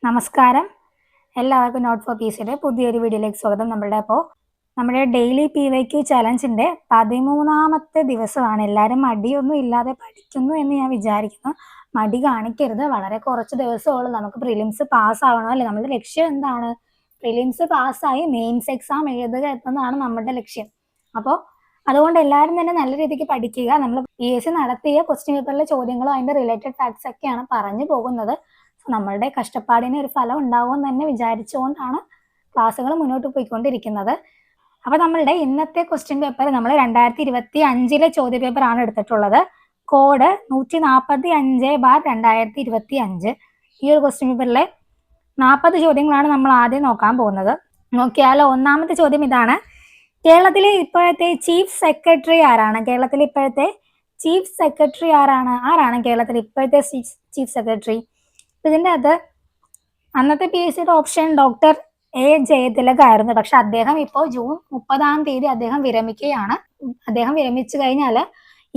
നമസ്കാരം. എല്ലാവർക്കും not four പീസിയുടെ പുതിയൊരു വീഡിയോയിലേക്ക് സ്വാഗതം. നമ്മുടെ ഡെയിലി PYQ ചലഞ്ചിൻ്റെ 13ാമത്തെ ദിവസമാണ്. എല്ലാവരും മടിയൊന്നും ഇല്ലാതെ പഠിക്കുന്നു എന്ന് ഞാൻ വിചാരിക്കുന്നു. മടി കാണിക്കരുത്. വളരെ കുറച്ച് ദിവസമുള്ളൂ. നമുക്ക് പ്രിലിംസ് പാസ്സാവണം അല്ലേ? നമ്മുടെ ലക്ഷ്യം എന്താണ്? പ്രിലിംസ് പാസ്സായി മെയിൻസ് എക്സാം എഴുതുക എന്നതാണ് നമ്മുടെ ലക്ഷ്യം. അപ്പോൾ അതുകൊണ്ട് എല്ലാവരും തന്നെ നല്ല രീതിക്ക് പഠിക്കുക. നമ്മൾ PSC നടത്തിയ ക്വസ്റ്റ്യൻ പേപ്പറിലെ ചോദ്യങ്ങളും അതിൻ്റെ റിലേറ്റഡ് ഫാക്ട്സ് ഒക്കെയാണ് പറഞ്ഞു പോകുന്നത്. നമ്മളുടെ കഷ്ടപ്പാടിന് ഒരു ഫലം ഉണ്ടാവുമെന്ന് തന്നെ വിചാരിച്ചുകൊണ്ടാണ് ക്ലാസ്സുകൾ മുന്നോട്ട് പോയിക്കൊണ്ടിരിക്കുന്നത്. അപ്പോൾ നമ്മളുടെ ഇന്നത്തെ ക്വസ്റ്റ്യൻ പേപ്പർ നമ്മൾ 2025 ചോദ്യ പേപ്പറാണ് എടുത്തിട്ടുള്ളത്. കോഡ് 145/2025. ഈ ഒരു ക്വസ്റ്റ്യൻ പേപ്പറിലെ 40 ചോദ്യങ്ങളാണ് നമ്മൾ ആദ്യം നോക്കാൻ പോകുന്നത്. നോക്കിയാലോ, ഒന്നാമത്തെ ചോദ്യം ഇതാണ്. കേരളത്തിലെ ഇപ്പോഴത്തെ ചീഫ് സെക്രട്ടറി ആരാണ്? കേരളത്തിലെ ഇപ്പോഴത്തെ ചീഫ് സെക്രട്ടറി ആരാണ്? കേരളത്തിലെ ഇപ്പോഴത്തെ ചീഫ് സെക്രട്ടറി? ഇതിൻ്റെ അത് അന്നത്തെ PSCയുടെ ഓപ്ഷൻ ഡോക്ടർ A ജയതിലക് ആയിരുന്നു. പക്ഷെ അദ്ദേഹം ഇപ്പോൾ ജൂൺ 30 അദ്ദേഹം വിരമിക്കുകയാണ്. അദ്ദേഹം വിരമിച്ചു കഴിഞ്ഞാൽ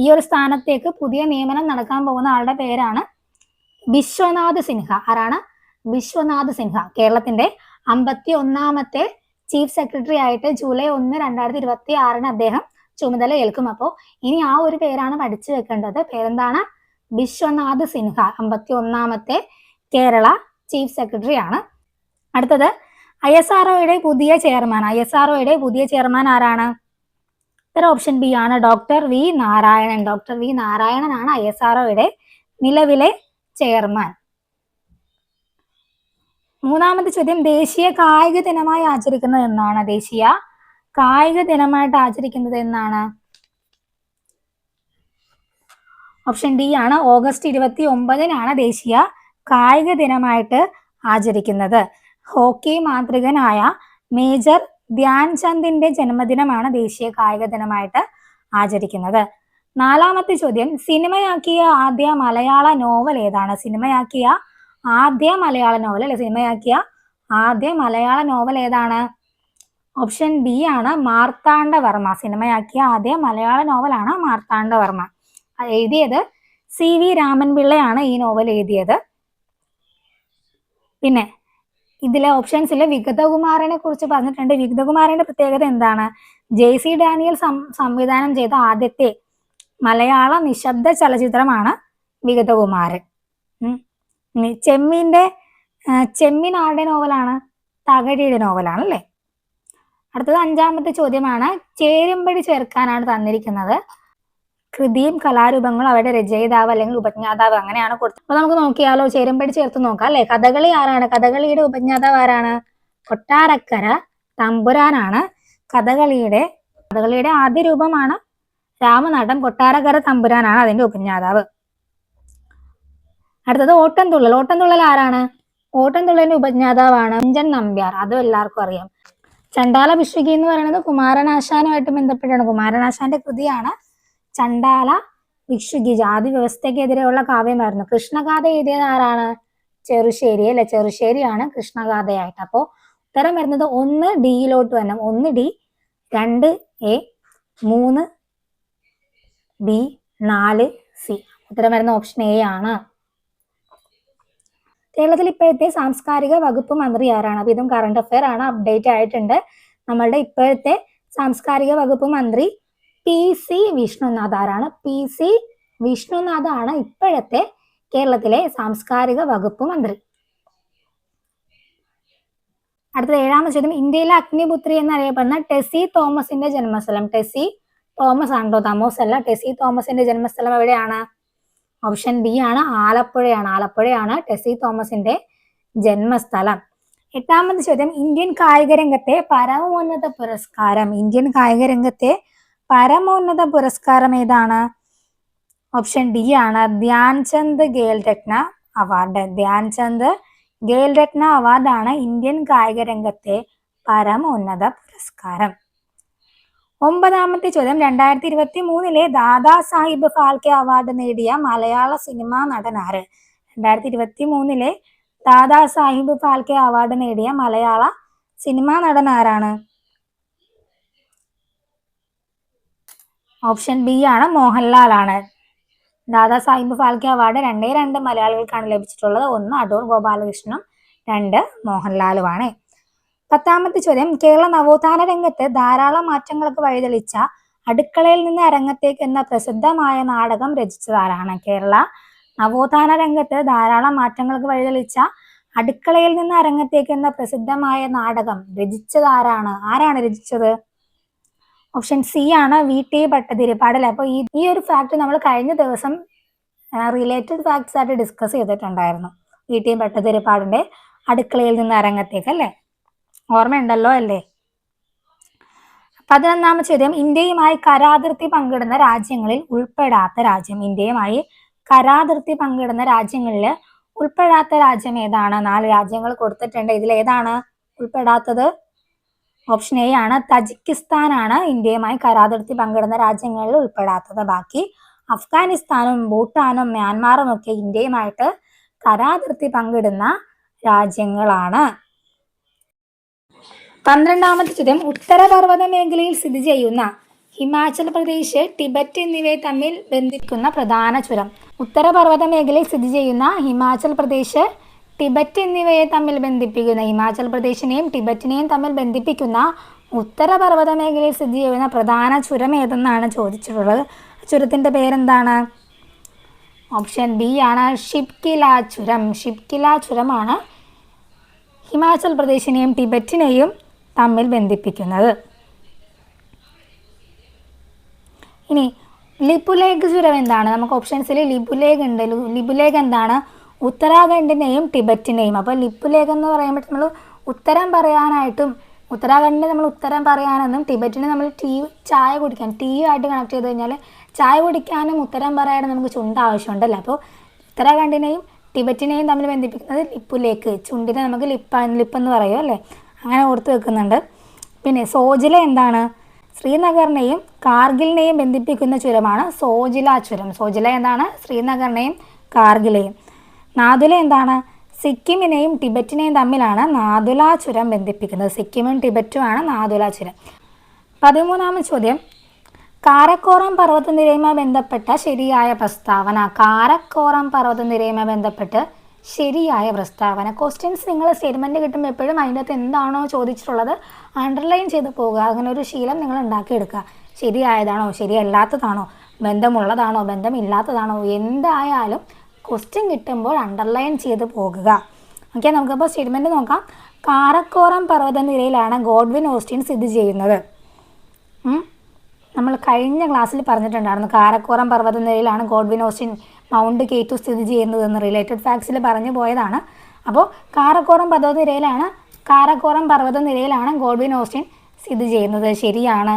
ഈ ഒരു സ്ഥാനത്തേക്ക് പുതിയ നിയമനം നടക്കാൻ പോകുന്ന ആളുടെ പേരാണ് ബിശ്വനാഥ് സിൻഹ. ആരാണ്? ബിശ്വനാഥ് സിൻഹ. കേരളത്തിന്റെ 51ാമത്തെ ചീഫ് സെക്രട്ടറി ആയിട്ട് ജൂലൈ 1, 2026 അദ്ദേഹം ചുമതല ഏൽക്കും. അപ്പോൾ ഇനി ആ ഒരു പേരാണ് പഠിച്ചു വെക്കേണ്ടത്. പേരെന്താണ്? ബിശ്വനാഥ് സിൻഹ, 51ാമത്തെ കേരള ചീഫ് സെക്രട്ടറി ആണ്. അടുത്തത് ISROയുടെ പുതിയ ചെയർമാൻ. ISROയുടെ പുതിയ ചെയർമാൻ ആരാണ്? ഓപ്ഷൻ ബി ആണ് doctor V Narayanan. Doctor V നാരായണനാണ് ISROയുടെ നിലവിലെ ചെയർമാൻ. മൂന്നാമത്തെ ചോദ്യം, ദേശീയ കായിക ദിനമായി ആചരിക്കുന്നത് എന്നാണ്? ദേശീയ കായിക ദിനമായിട്ട് ആചരിക്കുന്നത് എന്നാണ്? ഓപ്ഷൻ ഡി ആണ് ഓഗസ്റ്റ് 29 ദേശീയ കായിക ദിനമായിട്ട് ആചരിക്കുന്നത്. ഹോക്കി മാന്ത്രികനായ മേജർ ധ്യാൻചന്ദിന്റെ ജന്മദിനമാണ് ദേശീയ കായിക ദിനമായിട്ട് ആചരിക്കുന്നത്. നാലാമത്തെ ചോദ്യം, സിനിമയാക്കിയ ആദ്യ മലയാള നോവൽ ഏതാണ്? സിനിമയാക്കിയ ആദ്യ മലയാള നോവൽ അല്ലെ? സിനിമയാക്കിയ ആദ്യ മലയാള നോവൽ ഏതാണ്? ഓപ്ഷൻ ബി ആണ് മാർത്താണ്ഡവർമ്മ. സിനിമയാക്കിയ ആദ്യ മലയാള നോവലാണ് മാർത്താണ്ഡവർമ്മ. എഴുതിയത് CV രാമൻപിള്ളയാണ് ഈ നോവൽ എഴുതിയത്. പിന്നെ ഇതിലെ ഓപ്ഷൻസിൽ വിഗതകുമാരനെ കുറിച്ച് പറഞ്ഞിട്ടുണ്ട്. വിഗതകുമാരന്റെ പ്രത്യേകത എന്താണ്? JC ഡാനിയൽ സംവിധാനം ചെയ്ത ആദ്യത്തെ മലയാള നിശബ്ദ ചലച്ചിത്രമാണ് വിഗതകുമാരൻ. ചെമ്മീൻ ആരുടെ നോവലാണ്? തകഴിയുടെ നോവലാണ് അല്ലേ? അടുത്തത് അഞ്ചാമത്തെ ചോദ്യമാണ്. ചേരുംപടി ചേർക്കാനാണ് തന്നിരിക്കുന്നത്. കൃതിയും കലാരൂപങ്ങളും അവരുടെ രചയിതാവ് അല്ലെങ്കിൽ ഉപജ്ഞാതാവ് അങ്ങനെയാണ് കൊടുത്തത്. അപ്പൊ നമുക്ക് നോക്കിയാലോ, ചേരുംപടി ചേർത്ത് നോക്കാം അല്ലെ? കഥകളി ആരാണ്? കഥകളിയുടെ ഉപജ്ഞാതാവ് ആരാണ്? കൊട്ടാരക്കര തമ്പുരാനാണ് കഥകളിയുടെ ആദ്യ രൂപമാണ് രാമനാട്ടം. കൊട്ടാരക്കര തമ്പുരാനാണ് അതിന്റെ ഉപജ്ഞാതാവ്. അടുത്തത് ഓട്ടംതുള്ളൽ. ഓട്ടംതുള്ളൽ ആരാണ്? ഓട്ടംതുള്ളലിന്റെ ഉപജ്ഞാതാവാണ് കുഞ്ചൻ നമ്പ്യാർ. അതും എല്ലാവർക്കും അറിയാം. ചണ്ടാല ഭിക്ഷുകി എന്ന് പറയുന്നത് കുമാരനാശാനുമായിട്ട് ബന്ധപ്പെട്ടാണ്. കുമാരനാശാന്റെ കൃതിയാണ് ചണ്ടാല ഭിക്ഷുകി. ജാതി വ്യവസ്ഥയ്ക്കെതിരെയുള്ള കാവ്യമായിരുന്നു. കൃഷ്ണഗാഥ എഴുതിയത് ആരാണ്? ചെറുശ്ശേരി അല്ലെ? ചെറുശ്ശേരിയാണ് കൃഷ്ണഗാഥയായിട്ട്. അപ്പോൾ ഉത്തരം വരുന്നത് 1 ഡിയിലോട്ട് വരണം. 1 D, 2 A, 3 B, 4 C. ഉത്തരം വരുന്ന ഓപ്ഷൻ A ആണ്. കേരളത്തിൽ ഇപ്പോഴത്തെ സാംസ്കാരിക വകുപ്പ് മന്ത്രി ആരാണ്? അപ്പൊ ഇതും കറണ്ട് അഫയർ ആണ്, അപ്ഡേറ്റ് ആയിട്ടുണ്ട്. നമ്മളുടെ ഇപ്പോഴത്തെ സാംസ്കാരിക വകുപ്പ് മന്ത്രി PC വിഷ്ണുനാഥ്. ആരാണ്? PC വിഷ്ണുനാഥ് ആണ് ഇപ്പോഴത്തെ കേരളത്തിലെ സാംസ്കാരിക വകുപ്പ് മന്ത്രി. അടുത്തത് ഏഴാമത്തെ ചോദ്യം, ഇന്ത്യയിലെ അഗ്നിപുത്രി എന്നറിയപ്പെടുന്ന ടെസി തോമസിന്റെ ജന്മസ്ഥലം. ടെസി തോമസ് ആണോ? തോമസ് അല്ല. ടെസി തോമസിന്റെ ജന്മസ്ഥലം എവിടെയാണ്? ഓപ്ഷൻ ബി ആണ് ആലപ്പുഴയാണ്. ആലപ്പുഴയാണ് ടെസി തോമസിന്റെ ജന്മസ്ഥലം. എട്ടാമത്തെ ചോദ്യം, ഇന്ത്യൻ കായിക രംഗത്തെ പരമോന്നത പുരസ്കാരം. ഇന്ത്യൻ കായിക രംഗത്തെ പരമോന്നത പുരസ്കാരം ഏതാണ്? ഓപ്ഷൻ ഡി ആണ് ധ്യാൻചന്ദ് ഖേൽരത്ന അവാർഡ്. ധ്യാൻചന്ദ് ഖേൽരത്ന അവാർഡാണ് ഇന്ത്യൻ കായിക രംഗത്തെ പരമോന്നത പുരസ്കാരം. ഒമ്പതാമത്തെ ചോദ്യം, 2023 ദാദാ സാഹിബ് ഫാൽക്കെ അവാർഡ് നേടിയ മലയാള സിനിമാ നടൻ ആര്? 2023 ദാദാ സാഹിബ് ഫാൽക്കെ അവാർഡ് നേടിയ മലയാള സിനിമാ നടൻ ആരാണ്? ഓപ്ഷൻ ബി ആണ് മോഹൻലാൽ ആണ്. ദാദാ സാഹിബ് ഫാൽക്കെ അവാർഡ് 2 മലയാളികൾക്കാണ് ലഭിച്ചിട്ടുള്ളത്. ഒന്ന് അടൂർ ഗോപാലകൃഷ്ണനും 2 മോഹൻലാലുമാണ്. 10ാമത്തെ ചോദ്യം, കേരള നവോത്ഥാന രംഗത്ത് ധാരാളം മാറ്റങ്ങൾക്ക് വഴിതെളിച്ച അടുക്കളയിൽ നിന്ന് അരങ്ങത്തേക്ക് എന്ന പ്രസിദ്ധമായ നാടകം രചിച്ചതാരാണ്? കേരള നവോത്ഥാന രംഗത്ത് ധാരാളം മാറ്റങ്ങൾക്ക് വഴിതെളിച്ച അടുക്കളയിൽ നിന്ന് അരങ്ങത്തേക്ക് എന്ന പ്രസിദ്ധമായ നാടകം രചിച്ചതാരാണ്? ആരാണ് രചിച്ചത്? ഓപ്ഷൻ സി ആണ് VT ഭട്ടതിരിപ്പാട് അല്ലേ. അപ്പോൾ ഈ ഒരു ഫാക്ട് നമ്മൾ കഴിഞ്ഞ ദിവസം റിലേറ്റഡ് ഫാക്ട്സ് ആയിട്ട് ഡിസ്കസ് ചെയ്തിട്ടുണ്ടായിരുന്നു. VT ഭട്ടതിരിപ്പാടിന്റെ അടുക്കളയിൽ നിന്ന് അരങ്ങത്തേക്ക് അല്ലേ, ഓർമ്മയുണ്ടല്ലോ അല്ലേ? 11ാമത്തെ ചോദ്യം, ഇന്ത്യയുമായി കരാതിർത്തി പങ്കിടുന്ന രാജ്യങ്ങളിൽ ഉൾപ്പെടാത്ത രാജ്യം. ഇന്ത്യയുമായി കരാതിർത്തി പങ്കിടുന്ന രാജ്യങ്ങളിൽ ഉൾപ്പെടാത്ത രാജ്യം ഏതാണ്? 4 രാജ്യങ്ങൾ കൊടുത്തിട്ടുണ്ട്. ഇതിലേതാണ് ഉൾപ്പെടാത്തത്? ഓപ്ഷൻ എ ആണ്, തജിക്കിസ്ഥാൻ ആണ് ഇന്ത്യയുമായി കരാതിർത്തി പങ്കിടുന്ന രാജ്യങ്ങളിൽ ഉൾപ്പെടാത്തത്. ബാക്കി അഫ്ഗാനിസ്ഥാനും ഭൂട്ടാനും മ്യാൻമാറും ഒക്കെ ഇന്ത്യയുമായിട്ട് കരാതിർത്തി പങ്കിടുന്ന രാജ്യങ്ങളാണ്. 12ാമത്തെ ചോദ്യം, ഉത്തരപർവ്വത മേഖലയിൽ സ്ഥിതി ചെയ്യുന്ന ഹിമാചൽ പ്രദേശ്, ടിബറ്റ് എന്നിവയെ തമ്മിൽ ബന്ധിക്കുന്ന പ്രധാന ചുരം. ഉത്തരപർവ്വത മേഖലയിൽ സ്ഥിതി ചെയ്യുന്ന ഹിമാചൽ പ്രദേശ്, ടിബറ്റ് എന്നിവയെ തമ്മിൽ ബന്ധിപ്പിക്കുന്ന, ഹിമാചൽ പ്രദേശിനെയും ടിബറ്റിനെയും തമ്മിൽ ബന്ധിപ്പിക്കുന്ന ഉത്തരപർവ്വത മേഖലയിൽ സ്ഥിതി ചെയ്യുന്ന പ്രധാന ചുരം ഏതെന്നാണ് ചോദിച്ചിട്ടുള്ളത്. ചുരത്തിന്റെ പേരെന്താണ്? ഓപ്ഷൻ ബി ആണ്, ഷിപ്കില ചുരം. ഷിപ്കില ചുരമാണ് ഹിമാചൽ പ്രദേശിനെയും ടിബറ്റിനെയും തമ്മിൽ ബന്ധിപ്പിക്കുന്നത്. ഇനി ലിപുലേഖ് ചുരം എന്താണ്? നമുക്ക് ഓപ്ഷൻസിൽ ലിപുലേഖ് ഉണ്ട്. ലിപുലേഖ് എന്താണ്? ഉത്തരാഖണ്ഡിനെയും ടിബറ്റിനെയും. അപ്പോൾ ലിപുലേഖ് എന്ന് പറയുമ്പോൾ നമ്മൾ ഉത്തരം പറയാനായിട്ടും, ഉത്തരാഖണ്ഡിനെ നമ്മൾ ഉത്തരം പറയാനെന്നും ടിബറ്റിനെ നമ്മൾ ചായ കുടിക്കാൻ ടീയുമായിട്ട് കണക്ട് ചെയ്ത് കഴിഞ്ഞാൽ ചായ കുടിക്കാനും ഉത്തരം പറയാനും നമുക്ക് ചുണ്ട് ആവശ്യമുണ്ടല്ലോ. അപ്പോൾ ഉത്തരാഖണ്ഡിനെയും ടിബറ്റിനെയും തമ്മിൽ ബന്ധിപ്പിക്കുന്നത് ലിപുലേഖ്. ചുണ്ടിനെ നമുക്ക് ലിപ്പെന്ന് പറയും അല്ലേ, അങ്ങനെ ഓർത്ത് വെക്കുന്നുണ്ട്. പിന്നെ സോജില എന്താണ്? ശ്രീനഗറിനെയും കാർഗിലിനെയും ബന്ധിപ്പിക്കുന്ന ചുരമാണ് സോജില ചുരം. സോജില എന്താണ്? ശ്രീനഗറിനെയും കാർഗിലെയും. നാഥുല എന്താണ്? സിക്കിമിനെയും ടിബറ്റിനെയും തമ്മിലാണ് നാഥുല ചുരം ബന്ധിപ്പിക്കുന്നത്. സിക്കിമും ടിബറ്റുമാണ് നാഥുല ചുരം. 13ാമത്തെ ചോദ്യം, കാരക്കോറം പർവ്വതനിരയുമായി ബന്ധപ്പെട്ട ശരിയായ പ്രസ്താവന. കാരക്കോറം പർവ്വതനിരയുമായി ബന്ധപ്പെട്ട് ശരിയായ പ്രസ്താവന. ക്വസ്റ്റ്യൻസ് നിങ്ങൾ സ്റ്റേറ്റ്മെൻറ്റ് കിട്ടുമ്പോൾ എപ്പോഴും അതിൻ്റെ അകത്ത് എന്താണോ ചോദിച്ചിട്ടുള്ളത് അണ്ടർലൈൻ ചെയ്ത് പോകുക. അങ്ങനെ ഒരു ശീലം നിങ്ങൾ ഉണ്ടാക്കിയെടുക്കുക. ശരിയായതാണോ ശരിയല്ലാത്തതാണോ ബന്ധമുള്ളതാണോ ബന്ധമില്ലാത്തതാണോ എന്തായാലും ക്വസ്റ്റ്യൻ കിട്ടുമ്പോൾ അണ്ടർലൈൻ ചെയ്ത് പോകുക. ഓക്കെ, നമുക്കപ്പോൾ സ്റ്റേറ്റ്മെൻറ്റ് നോക്കാം. കാരക്കോറം പർവ്വതനിരയിലാണ് ഗോഡ്വിൻ ഓസ്റ്റിൻ സ്ഥിതി ചെയ്യുന്നത്. നമ്മൾ കഴിഞ്ഞ ക്ലാസ്സിൽ പറഞ്ഞിട്ടുണ്ടായിരുന്നു കാരക്കോറം പർവ്വതനിരയിലാണ് ഗോഡ്വിൻ ഓസ്റ്റിൻ മൗണ്ട് കേറ്റു സ്ഥിതി ചെയ്യുന്നതെന്ന്. റിലേറ്റഡ് ഫാക്ട്സിൽ പറഞ്ഞു പോയതാണ്. അപ്പോൾ കാരക്കോറം പർവ്വതനിരയിലാണ് ഗോഡ്വിൻ ഓസ്റ്റിൻ സ്ഥിതി ചെയ്യുന്നത്. ശരിയാണ്.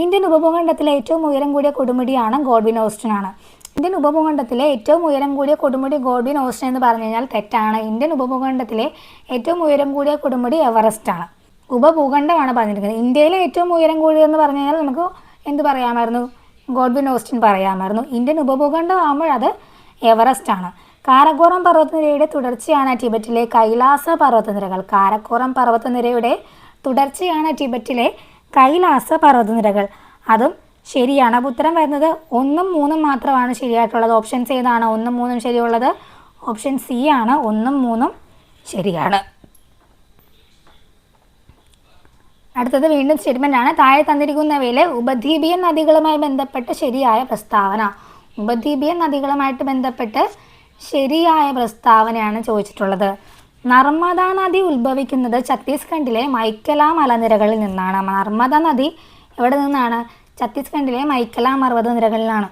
ഇന്ത്യൻ ഉപഭൂഖണ്ഡത്തിലെ ഏറ്റവും ഉയരം കൂടിയ കൊടുമുടിയാണ് ഗോഡ്വിൻ ഓസ്റ്റിനാണ്. ഇന്ത്യൻ ഉപഭൂഖണ്ഡത്തിലെ ഏറ്റവും ഉയരം കൂടിയ കൊടുമുടി ഗോഡ്വിൻ ഓസ്റ്റിൻ എന്ന് പറഞ്ഞു കഴിഞ്ഞാൽ തെറ്റാണ്. ഇന്ത്യൻ ഉപഭൂഖണ്ഡത്തിലെ ഏറ്റവും ഉയരം കൂടിയ കൊടുമുടി എവറസ്റ്റ് ആണ്. ഉപഭൂഖണ്ഡമാണ് പറഞ്ഞിരിക്കുന്നത്. ഇന്ത്യയിലെ ഏറ്റവും ഉയരം കൂടിയതെന്ന് പറഞ്ഞു കഴിഞ്ഞാൽ നമുക്ക് എന്ത് പറയാമായിരുന്നു? ഗോഡ്വിൻ ഓസ്റ്റിൻ പറയാമായിരുന്നു. ഇന്ത്യൻ ഉപഭൂഖണ്ഡം ആകുമ്പോൾ അത് എവറസ്റ്റ് ആണ്. കാരക്കോറം പർവ്വതനിരയുടെ തുടർച്ചയാണ് ടിബറ്റിലെ കൈലാസ പർവ്വതനിരകൾ. കാരക്കോറം പർവ്വതനിരയുടെ തുടർച്ചയാണ് ടിബറ്റിലെ കൈലാസ പർവ്വതനിരകൾ. അതും ശരിയാണ്. അപ്പോൾ ഉത്തരം വരുന്നത് 1ഉം 3ഉം മാത്രമാണ് ശരിയായിട്ടുള്ളത്. ഓപ്ഷൻസ് ഏതാണ് 1ഉം 3ഉം ശരിയുള്ളത്? ഓപ്ഷൻ സി ആണ്, 1ഉം 3ഉം ശരിയാണ്. അടുത്തത് വീണ്ടും സ്റ്റേറ്റ്മെൻ്റ് ആണ്. താഴെ തന്നിരിക്കുന്നവയിലെ ഉപദ്വീപിയൻ നദികളുമായി ബന്ധപ്പെട്ട് ശരിയായ പ്രസ്താവന. ഉപദ്വീപിയൻ നദികളുമായിട്ട് ബന്ധപ്പെട്ട് ശരിയായ പ്രസ്താവനയാണ് ചോദിച്ചിട്ടുള്ളത്. നർമ്മദാ നദി ഉത്ഭവിക്കുന്നത് ഛത്തീസ്ഗഡിലെ മൈക്കല മലനിരകളിൽ നിന്നാണ്. നർമ്മദാ നദി എവിടെ നിന്നാണ്? ഛത്തീസ്ഗഡിലെ മൈക്കല പർവ്വതനിരകളിലാണ്.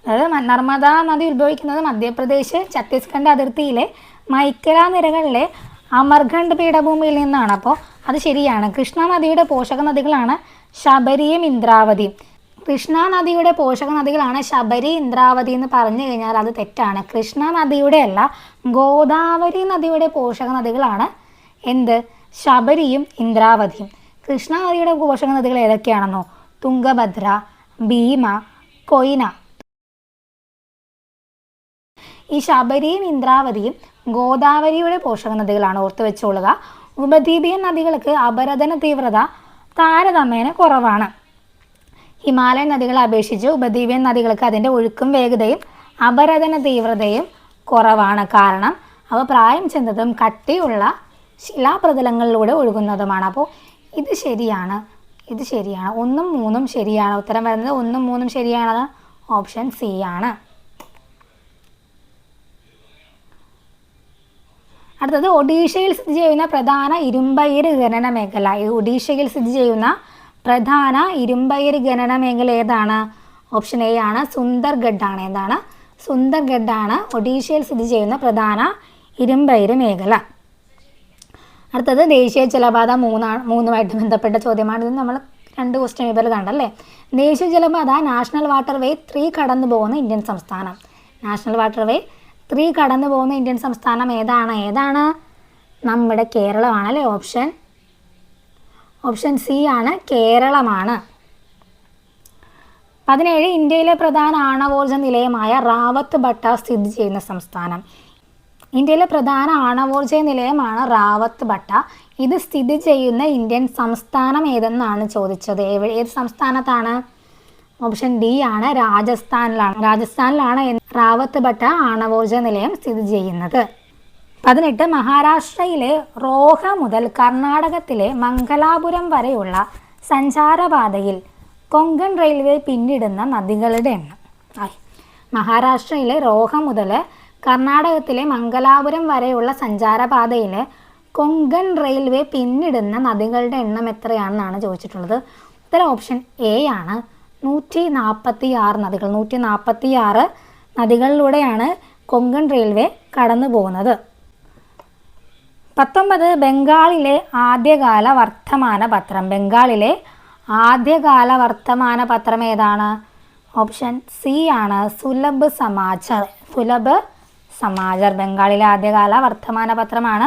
അതായത് നർമ്മദാ നദി ഉത്ഭവിക്കുന്നത് മധ്യപ്രദേശ് ഛത്തീസ്ഗഡ് അതിർത്തിയിലെ മൈക്കല നിരകളിലെ അമർഖണ്ഡ് പീഠഭൂമിയിൽ നിന്നാണ്. അപ്പോൾ അത് ശരിയാണ്. കൃഷ്ണ നദിയുടെ പോഷക നദികളാണ് ശബരിയും ഇന്ദ്രാവതിയും. കൃഷ്ണ നദിയുടെ പോഷക നദികളാണ് ശബരി, ഇന്ദ്രാവതി എന്ന് പറഞ്ഞു കഴിഞ്ഞാൽ അത് തെറ്റാണ്. കൃഷ്ണ നദിയുടെ അല്ല, ഗോദാവരി നദിയുടെ പോഷക നദികളാണ് എന്ത്? ശബരിയും ഇന്ദ്രാവതിയും. കൃഷ്ണ നദിയുടെ പോഷക നദികൾ ഏതൊക്കെയാണെന്നോ? തുംഗഭദ്ര, ഭീമ, കൊയ്ന. ഈ ശബരിയും ഇന്ദ്രാവതിയും ഗോദാവരിയുടെ പോഷക നദികളാണ്, ഓർത്ത് വെച്ചോളുക. ഉപദ്വീപിയൻ നദികൾക്ക് അപരദന തീവ്രത താരതമ്യേന കുറവാണ്. ഹിമാലയൻ നദികളെ അപേക്ഷിച്ച് ഉപദ്വീപിയൻ നദികൾക്ക് അതിൻ്റെ ഒഴുക്കും വേഗതയും അപരദന തീവ്രതയും കുറവാണ്. കാരണം അവ പ്രായം ചെന്നതും കട്ടിയുള്ള ശിലാപ്രതലങ്ങളിലൂടെ ഒഴുകുന്നതുമാണ്. അപ്പോൾ ഇത് ശരിയാണ്, ഇത് ശരിയാണ്. 1ഉം 3ഉം ശരിയാണ്. ഉത്തരം വരുന്നത് 1ഉം 3ഉം ശരിയാണത് ഓപ്ഷൻ സി ആണ്. അടുത്തത് ഒഡീഷയിൽ സ്ഥിതി ചെയ്യുന്ന പ്രധാന ഇരുമ്പയിര് ഖനന മേഖല. ഒഡീഷയിൽ സ്ഥിതി ചെയ്യുന്ന പ്രധാന ഇരുമ്പയിര് ഖനന മേഖല ഏതാണ്? ഓപ്ഷൻ എ ആണ്, സുന്ദർഗഡ് ആണ്. എന്താണ്? സുന്ദർഗഡ് ആണ് ഒഡീഷയിൽ സ്ഥിതി ചെയ്യുന്ന പ്രധാന ഇരുമ്പയിര് മേഖല. അടുത്തത് ദേശീയ ജലപാത 3 ബന്ധപ്പെട്ട ചോദ്യമാണ്. ഇത് നമ്മൾ 2 ക്വസ്റ്റ്യൻ പേപ്പറിൽ കണ്ടല്ലേ. ദേശീയ ജലപാത നാഷണൽ വാട്ടർ വേ 3 കടന്നു പോകുന്ന ഇന്ത്യൻ സംസ്ഥാനം. നാഷണൽ വാട്ടർ വേ 3 കടന്നു പോകുന്ന ഇന്ത്യൻ സംസ്ഥാനം ഏതാണ്? നമ്മുടെ കേരളമാണല്ലേ. ഓപ്ഷൻ സി ആണ്, കേരളമാണ്. 17 ഇന്ത്യയിലെ പ്രധാന ആണവോർജ നിലയമായ റാവത്ത് ഭട്ട സ്ഥിതി ചെയ്യുന്ന സംസ്ഥാനം. ഇന്ത്യയിലെ പ്രധാന ആണവോർജ നിലയമാണ് റാവത്ത് ഭട്ട. ഇത് സ്ഥിതി ചെയ്യുന്ന ഇന്ത്യൻ സംസ്ഥാനം ഏതെന്നാണ് ചോദിച്ചത്. ഏത് സംസ്ഥാനത്താണ്? ഓപ്ഷൻ ഡി ആണ്, രാജസ്ഥാനിലാണ് റാവത്ത് ഭട്ട ആണവോർജ നിലയം സ്ഥിതി ചെയ്യുന്നത്. 18 മഹാരാഷ്ട്രയിലെ റോഹ മുതൽ കർണാടകത്തിലെ മംഗലാപുരം വരെയുള്ള സഞ്ചാരപാതയിൽ കൊങ്കൺ റെയിൽവേ പിന്നിടുന്ന നദികളുടെ എണ്ണം. മഹാരാഷ്ട്രയിലെ റോഹ മുതൽ കർണാടകത്തിലെ മംഗലാപുരം വരെയുള്ള സഞ്ചാരപാതയിൽ കൊങ്കൺ റെയിൽവേ പിന്നിടുന്ന നദികളുടെ എണ്ണം എത്രയാണെന്നാണ് ചോദിച്ചിട്ടുള്ളത്. ഉത്തരം ഓപ്ഷൻ എ ആണ്, 146 നദികൾ. 146 നദികളിലൂടെയാണ് കൊങ്കൺ റെയിൽവേ കടന്നു പോകുന്നത്. 19 ബംഗാളിലെ ആദ്യകാല വർത്തമാന പത്രം. ബംഗാളിലെ ആദ്യകാല വർത്തമാന പത്രം ഏതാണ്? ഓപ്ഷൻ സി ആണ്, സുലഭ് സമാചർ. ബംഗാളിലെ ആദ്യകാല വർത്തമാന പത്രമാണ്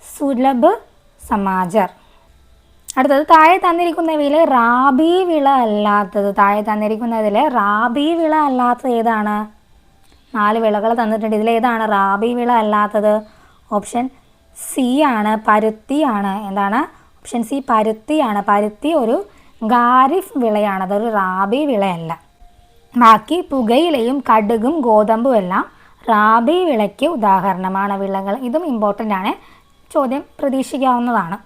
സുലഭ് സമാചർ. അടുത്തത് താഴെ തന്നിരിക്കുന്നതിൽ റാബി വിള അല്ലാത്തത് ഏതാണ്? 4 വിളകൾ തന്നിട്ടുണ്ട്. ഇതിലേതാണ് റാബി വിള അല്ലാത്തത്? ഓപ്ഷൻ സി ആണ്, പരുത്തിയാണ്. എന്താണ്? ഓപ്ഷൻ സി, പരുത്തിയാണ്. പരുത്തി ഒരു ഖാരിഫ് വിളയാണ്, അതൊരു റാബി വിളയല്ല. ബാക്കി പുകയിലയും കടുകും ഗോതമ്പും എല്ലാം റാബി വിളയ്ക്ക് ഉദാഹരണമാണ് വിളകൾ. ഇതും ഇമ്പോർട്ടൻ്റ് ആണ്, ചോദ്യം പ്രതീക്ഷിക്കാവുന്നതാണ്.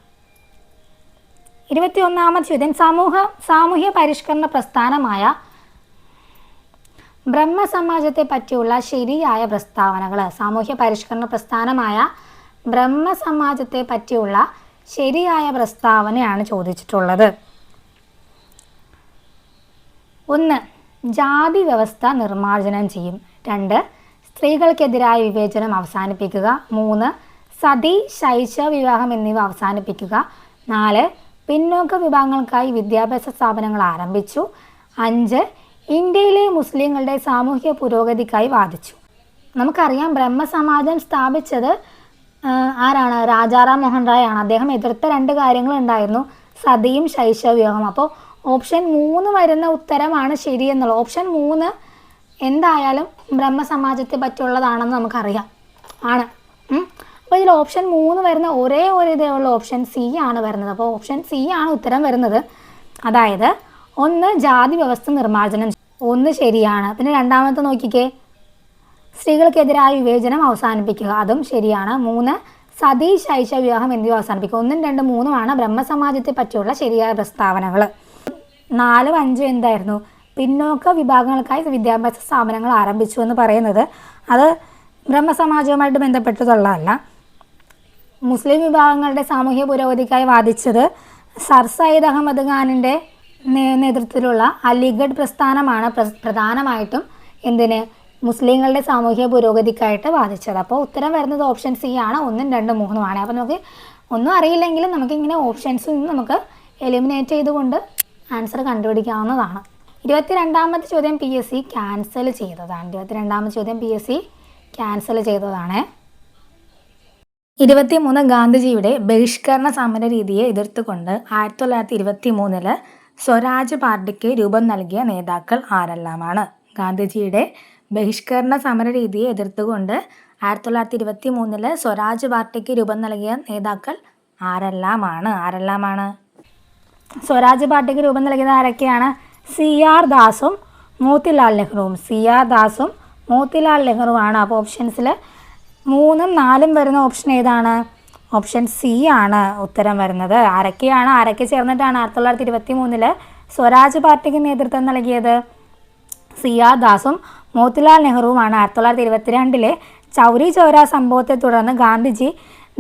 21ാമത്തെ ചോദ്യം, സാമൂഹ്യ പരിഷ്കരണ പ്രസ്ഥാനമായ ബ്രഹ്മസമാജത്തെ പറ്റിയുള്ള ശരിയായ പ്രസ്താവനകൾ. സാമൂഹ്യ പരിഷ്കരണ പ്രസ്ഥാനമായ ബ്രഹ്മസമാജത്തെ പറ്റിയുള്ള ശരിയായ പ്രസ്താവനയാണ് ചോദിച്ചിട്ടുള്ളത്. 1 ജാതി വ്യവസ്ഥ നിർമ്മാർജ്ജനം ചെയ്യും. 2 സ്ത്രീകൾക്കെതിരായ വിവേചനം അവസാനിപ്പിക്കുക. 3 സതി ശൈശവ വിവാഹം എന്നിവ അവസാനിപ്പിക്കുക. 4 പിന്നോക്ക വിഭാഗങ്ങൾക്കായി വിദ്യാഭ്യാസ സ്ഥാപനങ്ങൾ ആരംഭിച്ചു. 5 ഇന്ത്യയിലെ മുസ്ലിങ്ങളുടെ സാമൂഹ്യ പുരോഗതിക്കായി വാദിച്ചു. നമുക്കറിയാം ബ്രഹ്മസമാജം സ്ഥാപിച്ചത് ആരാണ്? രാജാറാം മോഹൻ റായ് ആണ്. അദ്ദേഹം എതിർത്ത 2 കാര്യങ്ങളുണ്ടായിരുന്നു, സതിയും ശൈശവ വിവാഹം. അപ്പോൾ ഓപ്ഷൻ 3 വരുന്ന ഉത്തരമാണ് ശരിയെന്നുള്ളത്. ഓപ്ഷൻ 3 എന്തായാലും ബ്രഹ്മസമാജത്തെ പറ്റിയുള്ളതാണെന്ന് നമുക്കറിയാം ആണ്. അപ്പോൾ ഇതിൽ ഓപ്ഷൻ 3 വരുന്ന ഒരേ ഒരു ഇതേ ഉള്ള ഓപ്ഷൻ സി ആണ് വരുന്നത്. അപ്പോൾ ഓപ്ഷൻ സി ആണ് ഉത്തരം വരുന്നത്. അതായത് 1 ജാതി വ്യവസ്ഥ നിർമ്മാർജ്ജനം, 1 ശരിയാണ്. പിന്നെ രണ്ടാമത്തെ നോക്കിക്കേ, സ്ത്രീകൾക്കെതിരായ വിവേചനം അവസാനിപ്പിക്കുക, അതും ശരിയാണ്. 3 സതി ശൈശവ വിവാഹം എന്നിവ അവസാനിപ്പിക്കുക. 1, 2, 3 ബ്രഹ്മസമാജത്തെ പറ്റിയുള്ള ശരിയായ പ്രസ്താവനകൾ. 4, 5 എന്തായിരുന്നു? പിന്നോക്ക വിഭാഗങ്ങൾക്കായി വിദ്യാഭ്യാസ സ്ഥാപനങ്ങൾ ആരംഭിച്ചു എന്ന് പറയുന്നത് അത് ബ്രഹ്മസമാജവുമായിട്ട് ബന്ധപ്പെട്ടതുള്ളതല്ല. മുസ്ലിം വിഭാഗങ്ങളുടെ സാമൂഹ്യ പുരോഗതിക്കായി വാദിച്ചത് സർ സയ്യിദ് അഹമ്മദ് ഖാനിൻ്റെ നേതൃത്വത്തിലുള്ള അലിഗഡ് പ്രസ്ഥാനമാണ് പ്രധാനമായിട്ടും മുസ്ലിങ്ങളുടെ സാമൂഹ്യ പുരോഗതിക്കായിട്ട് വാദിച്ചത്. അപ്പോൾ ഉത്തരം വരുന്നത് ഓപ്ഷൻ സി ആണ്, 1, 2, 3 ആണ്. അപ്പോൾ നമുക്ക് ഒന്നും അറിയില്ലെങ്കിലും നമുക്കിങ്ങനെ ഓപ്ഷൻസിൽ നിന്ന് നമുക്ക് എലിമിനേറ്റ് ചെയ്തുകൊണ്ട് ആൻസർ കണ്ടുപിടിക്കാവുന്നതാണ്. 22ാമത്തെ ചോദ്യം PSC ക്യാൻസൽ ചെയ്തതാണ്. 22ാമത്തെ ചോദ്യം PSC ക്യാൻസൽ ചെയ്തതാണ്. 23 ഗാന്ധിജിയുടെ ബഹിഷ്കരണ സമര രീതിയെ എതിർത്തുകൊണ്ട് 1923 സ്വരാജ് പാർട്ടിക്ക് രൂപം നൽകിയ നേതാക്കൾ ആരെല്ലാമാണ്? ഗാന്ധിജിയുടെ ബഹിഷ്കരണ സമര രീതിയെ എതിർത്തുകൊണ്ട് 1923 സ്വരാജ് പാർട്ടിക്ക് രൂപം നൽകിയ നേതാക്കൾ ആരെല്ലാമാണ്? സ്വരാജ് പാർട്ടിക്ക് രൂപം നൽകിയത് ആരൊക്കെയാണ്? CR ദാസും മോത്തിലാൽ നെഹ്റുവും. CR ദാസും മോത്തിലാൽ നെഹ്റുവാണ്. അപ്പോൾ ഓപ്ഷൻസിൽ 3ഉം 4ഉം വരുന്ന ഓപ്ഷൻ ഏതാണ്? ഓപ്ഷൻ സി ആണ് ഉത്തരം വരുന്നത്. ആരൊക്കെ ചേർന്നിട്ടാണ് 1923 സ്വരാജ് പാർട്ടിക്ക് നേതൃത്വം നൽകിയത്? സിആർ ദാസും മോത്തിലാൽ നെഹ്റുവുമാണ്. 1922 ചൗരി ചൗര സംഭവത്തെ തുടർന്ന് ഗാന്ധിജി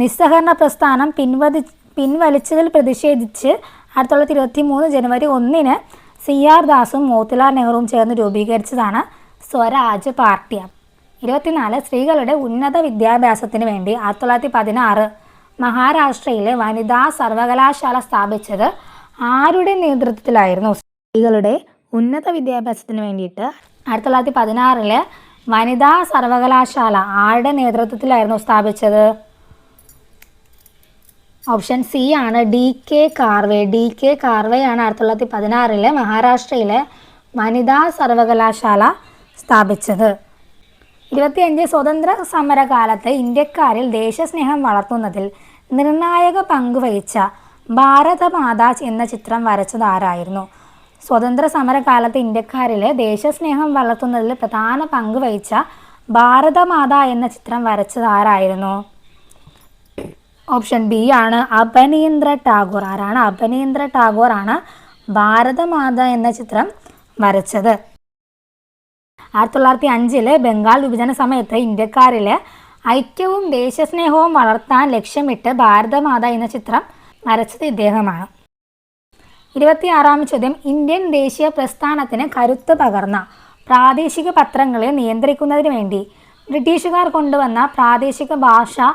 നിസ്സഹകരണ പ്രസ്ഥാനം പിൻവലിച്ചതിൽ പ്രതിഷേധിച്ച് 1923 ജനുവരി 1 സിആർ ദാസും മോത്തിലാൽ നെഹ്റുവും ചേർന്ന് രൂപീകരിച്ചതാണ് സ്വരാജ് പാർട്ടി. 24 സ്ത്രീകളുടെ ഉന്നത വിദ്യാഭ്യാസത്തിന് വേണ്ടി 1916 മഹാരാഷ്ട്രയിലെ വനിതാ സർവകലാശാല സ്ഥാപിച്ചത് ആരുടെ നേതൃത്വത്തിലായിരുന്നു? സ്ത്രീകളുടെ ഉന്നത വിദ്യാഭ്യാസത്തിന് വേണ്ടിയിട്ട് 1916 വനിതാ സർവകലാശാല ആരുടെ നേതൃത്വത്തിലായിരുന്നു സ്ഥാപിച്ചത്? ഓപ്ഷൻ സി ആണ് DK കാർവേ. DK കാർവേയാണ് 1916 മഹാരാഷ്ട്രയിലെ വനിതാ സർവകലാശാല സ്ഥാപിച്ചത്. 25 സ്വതന്ത്ര സമരകാലത്ത് ഇന്ത്യക്കാരിൽ ദേശസ്നേഹം വളർത്തുന്നതിൽ നിർണായക പങ്കുവഹിച്ച ഭാരതമാത എന്ന ചിത്രം വരച്ചത് ആരായിരുന്നു? സ്വതന്ത്ര സമരകാലത്ത് ഇന്ത്യക്കാരിൽ ദേശസ്നേഹം വളർത്തുന്നതിൽ പ്രധാന പങ്ക് വഹിച്ച ഭാരതമാത എന്ന ചിത്രം വരച്ചത് ആരായിരുന്നു? ഓപ്ഷൻ ബി ആണ് അബനീന്ദ്ര ടാഗോർ. ആരാണ്? അബനീന്ദ്ര ടാഗോർ ആണ് ഭാരതമാത എന്ന ചിത്രം വരച്ചത്. 1905 ബംഗാൾ വിഭജന സമയത്ത് ഇന്ത്യക്കാരിൽ ഐക്യവും ദേശസ്നേഹവും വളർത്താൻ ലക്ഷ്യമിട്ട് ഭാരതമാത എന്ന ചിത്രം വരച്ചത് ഇദ്ദേഹമാണ്. 26ാം ചോദ്യം. ഇന്ത്യൻ ദേശീയ പ്രസ്ഥാനത്തിന് കരുത്ത് പകർന്ന പ്രാദേശിക പത്രങ്ങളെ നിയന്ത്രിക്കുന്നതിന് വേണ്ടി ബ്രിട്ടീഷുകാർ കൊണ്ടുവന്ന പ്രാദേശിക ഭാഷാ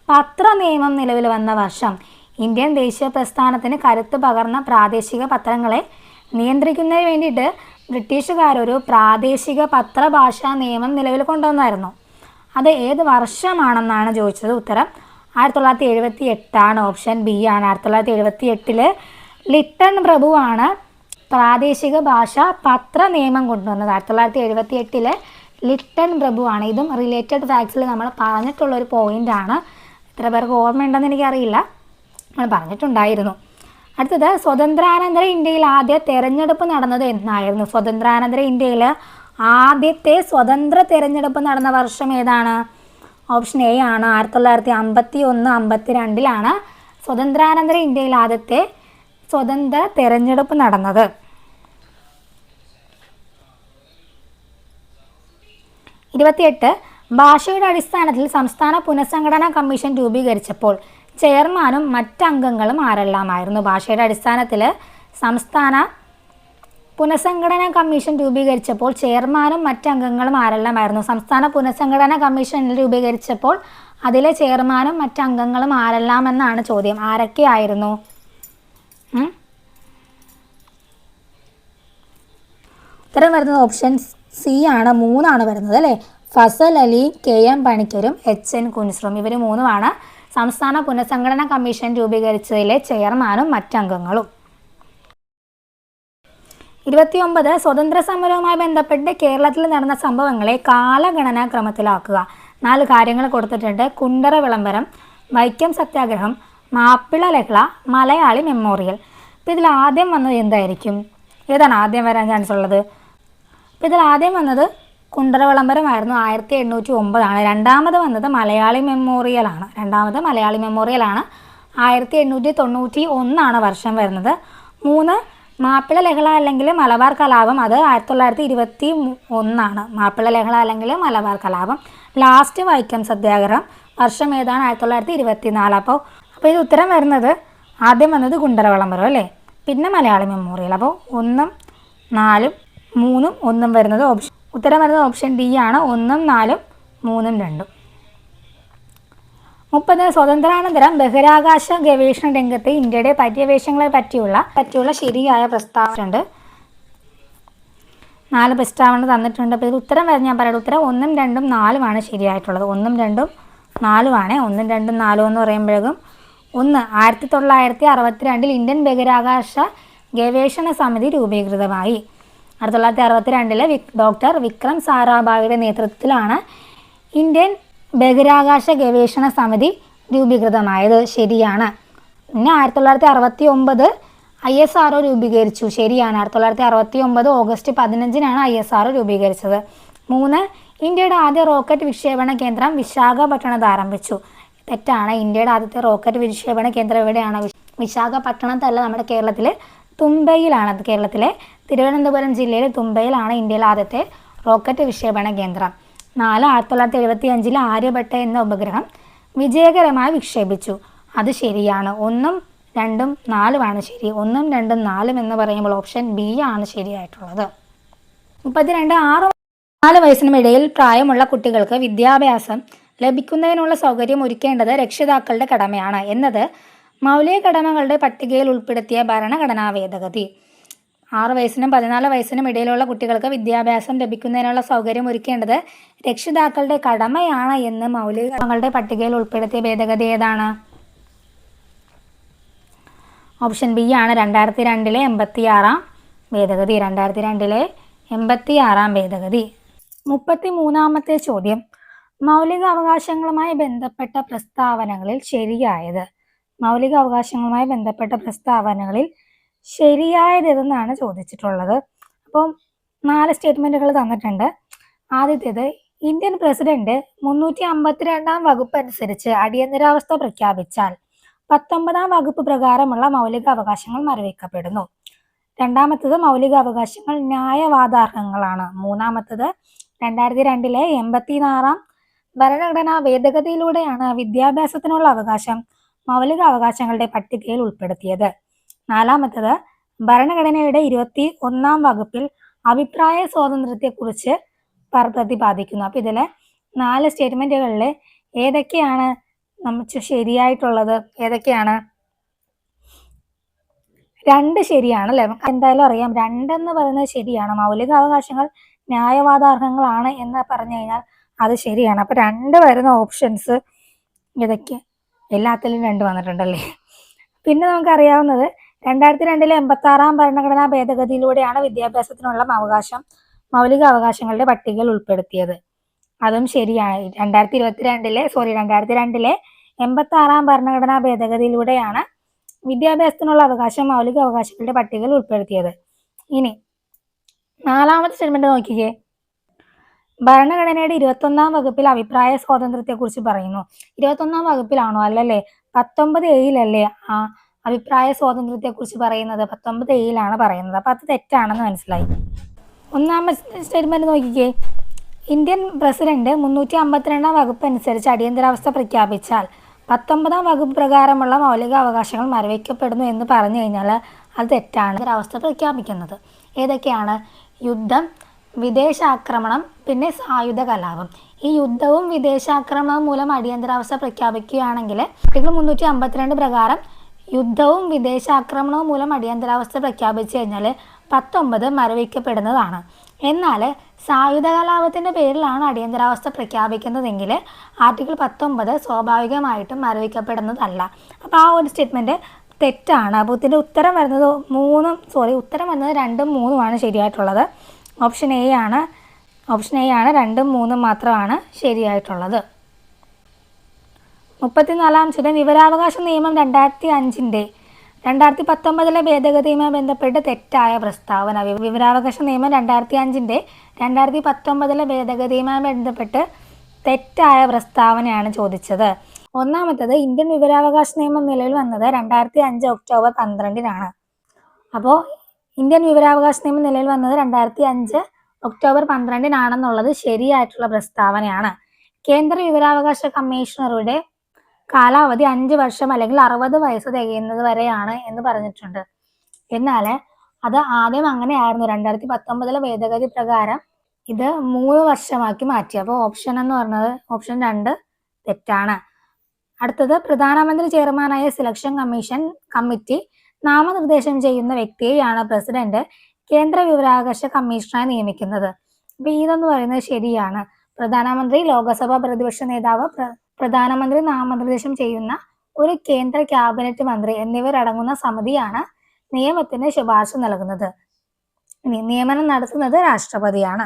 പത്ര നിയമം നിലവിൽ വന്ന വർഷം? ഇന്ത്യൻ ദേശീയ പ്രസ്ഥാനത്തിന് കരുത്ത് പകർന്ന പ്രാദേശിക പത്രങ്ങളെ നിയന്ത്രിക്കുന്നതിന് വേണ്ടിയിട്ട് ബ്രിട്ടീഷുകാരൊരു പ്രാദേശിക പത്രഭാഷാ നിയമം നിലവിൽ കൊണ്ടുവന്നായിരുന്നു. അത് ഏത് വർഷമാണെന്നാണ് ചോദിച്ചത്. ഉത്തരം 1978 ആണ്. ഓപ്ഷൻ ബി ആണ്. 1978 ലിട്ടൺ പ്രഭുവാണ് പ്രാദേശിക ഭാഷാ പത്ര നിയമം കൊണ്ടുവന്നത്. 1978 ലിട്ടൺ പ്രഭുവാണ്. ഇതും റിലേറ്റഡ് ഫാക്ട്സിൽ നമ്മൾ പറഞ്ഞിട്ടുള്ളൊരു പോയിൻ്റാണ്. എത്ര പേർക്ക് ഓർമ്മയുണ്ടെന്ന് എനിക്കറിയില്ല, നമ്മൾ പറഞ്ഞിട്ടുണ്ടായിരുന്നു. അടുത്തത്, സ്വതന്ത്രാനന്തര ഇന്ത്യയിൽ ആദ്യ തെരഞ്ഞെടുപ്പ് നടന്നത് എന്നായിരുന്നു? സ്വതന്ത്രാനന്തര ഇന്ത്യയിൽ ആദ്യത്തെ സ്വതന്ത്ര തെരഞ്ഞെടുപ്പ് നടന്ന വർഷം ഏതാണ്? ഓപ്ഷൻ എ ആണ്. 1951-52 സ്വതന്ത്രാനന്തര ഇന്ത്യയിൽ ആദ്യത്തെ സ്വതന്ത്ര തെരഞ്ഞെടുപ്പ് നടന്നത്. 28 ഭാഷയുടെ അടിസ്ഥാനത്തിൽ സംസ്ഥാന പുനഃസംഘടനാ കമ്മീഷൻ രൂപീകരിച്ചപ്പോൾ ചെയർമാനും മറ്റംഗങ്ങളും ആരെല്ലാമായിരുന്നു? ഭാഷയുടെ അടിസ്ഥാനത്തിൽ സംസ്ഥാന പുനഃസംഘടനാ കമ്മീഷൻ രൂപീകരിച്ചപ്പോൾ ചെയർമാനും മറ്റംഗങ്ങളും ആരെല്ലാമായിരുന്നു? സംസ്ഥാന പുനഃസംഘടനാ കമ്മീഷൻ രൂപീകരിച്ചപ്പോൾ അതിലെ ചെയർമാനും മറ്റംഗങ്ങളും ആരെല്ലാം എന്നാണ് ചോദ്യം. ആരൊക്കെയായിരുന്നു? ഉത്തരം വരുന്നത് ഓപ്ഷൻ സി ആണ്. 3 വരുന്നത് അല്ലേ? Fasal Ali, KM പണിക്കരും HN കുൻസ്റും. ഇവർ 3 സംസ്ഥാന പുനഃസംഘടനാ കമ്മീഷൻ രൂപീകരിച്ചതിലെ ചെയർമാനും മറ്റംഗങ്ങളും. 29 സ്വതന്ത്ര സമരവുമായി ബന്ധപ്പെട്ട് കേരളത്തിൽ നടന്ന സംഭവങ്ങളെ കാലഗണനാ ക്രമത്തിലാക്കുക. 4 കാര്യങ്ങൾ കൊടുത്തിട്ടുണ്ട്. കുണ്ടറ വിളംബരം, വൈക്കം സത്യാഗ്രഹം, മാപ്പിള ലഹള, മലയാളി മെമ്മോറിയൽ. അപ്പോൾ ഇതിൽ ആദ്യം വന്നത് എന്തായിരിക്കും? ഏതാണ് ആദ്യം വരാൻ ചാൻസ് ഉള്ളത്? അപ്പോൾ ഇതിൽ ആദ്യം വന്നത് കുണ്ടറ വിളംബരമായിരുന്നു, 1809 രണ്ടാമത് വന്നത് മലയാളി മെമ്മോറിയലാണ്. 1891 വർഷം വരുന്നത്. 3 മാപ്പിള ലഹള അല്ലെങ്കിൽ മലബാർ കലാപം, അത് 1921. മാപ്പിള ലഹള അല്ലെങ്കിൽ മലബാർ കലാപം. ലാസ്റ്റ് വൈക്കം സത്യാഗ്രഹം വർഷം ഏതാണ്? 1924. അപ്പോൾ ഇത് ഉത്തരം വരുന്നത് ആദ്യം വന്നത് കുണ്ടറ വിളംബരം അല്ലേ, പിന്നെ മലയാളി മെമ്മോറിയൽ. അപ്പോൾ 1, 4, 3, 1 വരുന്നത് ഉത്തരം വരുന്നത് ഓപ്ഷൻ ഡി ആണ്. 1, 4, 3, 2. 30 സ്വതന്ത്രാനന്തരം ബഹിരാകാശ ഗവേഷണ രംഗത്ത് ഇന്ത്യയുടെ പര്യവേഷങ്ങളെ പറ്റിയുള്ള ശരിയായ പ്രസ്താവനയുണ്ട്. 4 പ്രസ്താവന തന്നിട്ടുണ്ട്. അപ്പോൾ ഇത് ഉത്തരം വരെ ഞാൻ പറയാം. ഉത്തരം 1, 2, 4 ശരിയായിട്ടുള്ളത്. 1, 2, 4 1, 2, 4 എന്ന് പറയുമ്പോഴേക്കും 1 1962 ഇന്ത്യൻ ബഹിരാകാശ ഗവേഷണ സമിതി രൂപീകൃതമായി. 1962 ഡോക്ടർ വിക്രം സാരാഭായിയുടെ നേതൃത്വത്തിലാണ് ഇന്ത്യൻ ബഹിരാകാശ ഗവേഷണ സമിതി രൂപീകൃതമായത്. ശരിയാണ്. പിന്നെ 1969 ISRO രൂപീകരിച്ചു. ശരിയാണ്. 1969 ഓഗസ്റ്റ് 15 ISRO രൂപീകരിച്ചത്. 3 ഇന്ത്യയുടെ ആദ്യ റോക്കറ്റ് വിക്ഷേപണ കേന്ദ്രം വിശാഖപട്ടണത്ത് ആരംഭിച്ചു. തെറ്റാണ്. ഇന്ത്യയുടെ ആദ്യത്തെ റോക്കറ്റ് വിക്ഷേപണ കേന്ദ്രം എവിടെയാണ്? വിശാഖപട്ടണത്തല്ല, നമ്മുടെ കേരളത്തിലെ തുമ്പയിലാണ്. കേരളത്തിലെ തിരുവനന്തപുരം ജില്ലയിലെ തുമ്പയിലാണ് ഇന്ത്യയിലെ ആദ്യത്തെ റോക്കറ്റ് വിക്ഷേപണ കേന്ദ്രം. 1975 ആര്യഭട്ട എന്ന ഉപഗ്രഹം വിജയകരമായി വിക്ഷേപിച്ചു. അത് ശരിയാണ്. 1, 2, 4 ശരി. 1, 2, 4 എന്ന് പറയുമ്പോൾ ഓപ്ഷൻ ബി ആണ് ശരിയായിട്ടുള്ളത്. 32 6-4 വയസ്സിനും ഇടയിൽ പ്രായമുള്ള കുട്ടികൾക്ക് വിദ്യാഭ്യാസം ലഭിക്കുന്നതിനുള്ള സൗകര്യം ഒരുക്കേണ്ടത് രക്ഷിതാക്കളുടെ കടമയാണ് എന്നത് മൗലിക കടമകളുടെ പട്ടികയിൽ ഉൾപ്പെടുത്തിയ ഭരണഘടനാ ഭേദഗതി. 6 വയസ്സിനും 14 വയസ്സിനും ഇടയിലുള്ള കുട്ടികൾക്ക് വിദ്യാഭ്യാസം ലഭിക്കുന്നതിനുള്ള സൗകര്യം ഒരുക്കേണ്ടത് രക്ഷിതാക്കളുടെ കടമയാണ് എന്ന് മൗലിക കടമകളുടെ പട്ടികയിൽ ഉൾപ്പെടുത്തിയ ഭേദഗതി ഏതാണ്? ഓപ്ഷൻ ബി ആണ് 2002 86 ഭേദഗതി. 2002 86 ഭേദഗതി. 33 ചോദ്യം. മൗലിക അവകാശങ്ങളുമായി ബന്ധപ്പെട്ട പ്രസ്താവനകളിൽ ശരിയായത്. മൗലിക അവകാശങ്ങളുമായി ബന്ധപ്പെട്ട പ്രസ്താവനകളിൽ ശരിയായത് ഏതെന്നാണ് ചോദിച്ചിട്ടുള്ളത്. അപ്പം 4 സ്റ്റേറ്റ്മെന്റുകൾ തന്നിട്ടുണ്ട്. ആദ്യത്തേത്, ഇന്ത്യൻ പ്രസിഡന്റ് 352 വകുപ്പ് അനുസരിച്ച് അടിയന്തരാവസ്ഥ പ്രഖ്യാപിച്ചാൽ 19 വകുപ്പ് പ്രകാരമുള്ള മൗലിക അവകാശങ്ങൾ മരവിക്കപ്പെടുന്നു. രണ്ടാമത്തത്, മൗലിക അവകാശങ്ങൾ ന്യായവാദാർഹങ്ങളാണ്. മൂന്നാമത്തത്, 2002 86 ഭരണഘടനാ ഭേദഗതിയിലൂടെയാണ് വിദ്യാഭ്യാസത്തിനുള്ള അവകാശം മൗലിക അവകാശങ്ങളുടെ പട്ടികയിൽ ഉൾപ്പെടുത്തിയത്. നാലാമത്തത്, ഭരണഘടനയുടെ 21 വകുപ്പിൽ അഭിപ്രായ സ്വാതന്ത്ര്യത്തെക്കുറിച്ച് പ്രതിപാദിക്കുന്നു. അപ്പൊ ഇതിലെ 4 സ്റ്റേറ്റ്മെന്റുകളിൽ ഏതൊക്കെയാണ് നമുക്ക് ശരിയായിട്ടുള്ളത്? ഏതൊക്കെയാണ്? 2 ശരിയാണ് അല്ലെ? എന്തായാലും അറിയാം 2 എന്ന് പറയുന്നത് ശരിയാണ്. മൗലിക അവകാശങ്ങൾ ന്യായവാദാർഹങ്ങളാണ് എന്ന് പറഞ്ഞു കഴിഞ്ഞാൽ അത് ശരിയാണ്. അപ്പൊ 2 വരുന്ന ഓപ്ഷൻസ് ഏതൊക്കെ? എല്ലാത്തിലും 2 വന്നിട്ടുണ്ടല്ലേ. പിന്നെ നമുക്കറിയാവുന്നത് 2002 86 ഭരണഘടനാ ഭേദഗതിയിലൂടെയാണ് വിദ്യാഭ്യാസത്തിനുള്ള മൗലിക അവകാശങ്ങളുടെ പട്ടികയിൽ ഉൾപ്പെടുത്തിയത്. അതും ശരിയാണ്. 2002 86 ഭരണഘടനാ ഭേദഗതിയിലൂടെയാണ് വിദ്യാഭ്യാസത്തിനുള്ള അവകാശം മൗലിക അവകാശങ്ങളുടെ പട്ടികയിൽ ഉൾപ്പെടുത്തിയത്. ഇനി 4ാമത്തെ സ്റ്റേറ്റ്മെന്റ് നോക്കിക്കേ. ഭരണഘടനയുടെ 21 വകുപ്പിൽ അഭിപ്രായ സ്വാതന്ത്ര്യത്തെക്കുറിച്ച് പറയുന്നു. 21 വകുപ്പിലാണോ? അല്ലല്ലേ, 19A ആ അഭിപ്രായ സ്വാതന്ത്ര്യത്തെക്കുറിച്ച് പറയുന്നത്. 19A പറയുന്നത്. അപ്പൊ അത് തെറ്റാണെന്ന് മനസ്സിലായി. 1ാമത്തെ സ്റ്റേറ്റ്മെന്റ് നോക്കിക്കേ. ഇന്ത്യൻ പ്രസിഡന്റ് 352 വകുപ്പ് അനുസരിച്ച് അടിയന്തരാവസ്ഥ പ്രഖ്യാപിച്ചാൽ 19 വകുപ്പ് പ്രകാരമുള്ള മൗലിക അവകാശങ്ങൾ മരവിക്കപ്പെടുന്നു എന്ന് പറഞ്ഞു കഴിഞ്ഞാൽ അത് തെറ്റാണ്. അടിയന്തരാവസ്ഥ പ്രഖ്യാപിക്കുന്നത് ഏതൊക്കെയാണ്? യുദ്ധം, വിദേശാക്രമണം, പിന്നെ സായുധ കലാപം. ഈ യുദ്ധവും വിദേശാക്രമണവും മൂലം അടിയന്തരാവസ്ഥ പ്രഖ്യാപിക്കുകയാണെങ്കിൽ ആർട്ടിക്കിൾ 352 പ്രകാരം യുദ്ധവും വിദേശാക്രമണവും മൂലം അടിയന്തരാവസ്ഥ പ്രഖ്യാപിച്ചു കഴിഞ്ഞാൽ 19 മരവിക്കപ്പെടുന്നതാണ്. എന്നാൽ സായുധ കലാപത്തിന്റെ പേരിലാണ് അടിയന്തരാവസ്ഥ പ്രഖ്യാപിക്കുന്നതെങ്കിൽ ആർട്ടിക്കിൾ 19 സ്വാഭാവികമായിട്ടും മരവിക്കപ്പെടുന്നതല്ല. അപ്പോൾ ആ ഒരു സ്റ്റേറ്റ്മെന്റ് തെറ്റാണ്. അപ്പോൾ ഇതിന്റെ ഉത്തരം വരുന്നത് 2ഉം 3ഉമാണ് ശരിയായിട്ടുള്ളത്. ഓപ്ഷൻ എ ആണ് 2ഉം 3ഉം മാത്രമാണ് ശരിയായിട്ടുള്ളത്. 34ാം ചോദ്യം. വിവരാവകാശ നിയമം 2019 ഭേദഗതിയുമായി ബന്ധപ്പെട്ട് തെറ്റായ പ്രസ്താവന. വിവരാവകാശ നിയമം 2019 ഭേദഗതിയുമായി ബന്ധപ്പെട്ട് തെറ്റായ പ്രസ്താവനയാണ് ചോദിച്ചത്. ഒന്നാമത്തത്, ഇന്ത്യൻ വിവരാവകാശ നിയമം നിലവിൽ വന്നത് 2005 ഒക്ടോബർ 12 അപ്പോൾ ഇന്ത്യൻ വിവരാവകാശ നിയമം നിലവിൽ വന്നത് 2005 ഒക്ടോബർ 12 ശരിയായിട്ടുള്ള പ്രസ്താവനയാണ്. കേന്ദ്ര വിവരാവകാശ കമ്മീഷണറുടെ കാലാവധി 5 വർഷം അല്ലെങ്കിൽ 60 വയസ്സ് തികയുന്നത് വരെയാണ് എന്ന് പറഞ്ഞിട്ടുണ്ട്. എന്നാൽ അത് ആദ്യം അങ്ങനെയായിരുന്നു. 2019 ഭേദഗതി പ്രകാരം ഇത് 3 വർഷമാക്കി മാറ്റി. അപ്പോൾ ഓപ്ഷൻ എന്ന് പറഞ്ഞത് ഓപ്ഷൻ 2 തെറ്റാണ്. അടുത്തത്, പ്രധാനമന്ത്രി ചെയർമാനായ സെലക്ഷൻ കമ്മിറ്റി നാമനിർദ്ദേശം ചെയ്യുന്ന വ്യക്തിയെയാണ് പ്രസിഡന്റ് കേന്ദ്ര വിവരാവകാശ കമ്മീഷണറായി നിയമിക്കുന്നത്. അപ്പൊ ഇതെന്ന് പറയുന്നത് ശരിയാണ്. പ്രധാനമന്ത്രി, ലോകസഭാ പ്രതിപക്ഷ നേതാവ്, പ്രധാനമന്ത്രി നാമനിർദ്ദേശം ചെയ്യുന്ന ഒരു കേന്ദ്ര ക്യാബിനറ്റ് മന്ത്രി എന്നിവരടങ്ങുന്ന സമിതിയാണ് നിയമത്തിന് ശുപാർശ നൽകുന്നത്. ഇനി നിയമനം നടത്തുന്നത് രാഷ്ട്രപതിയാണ്.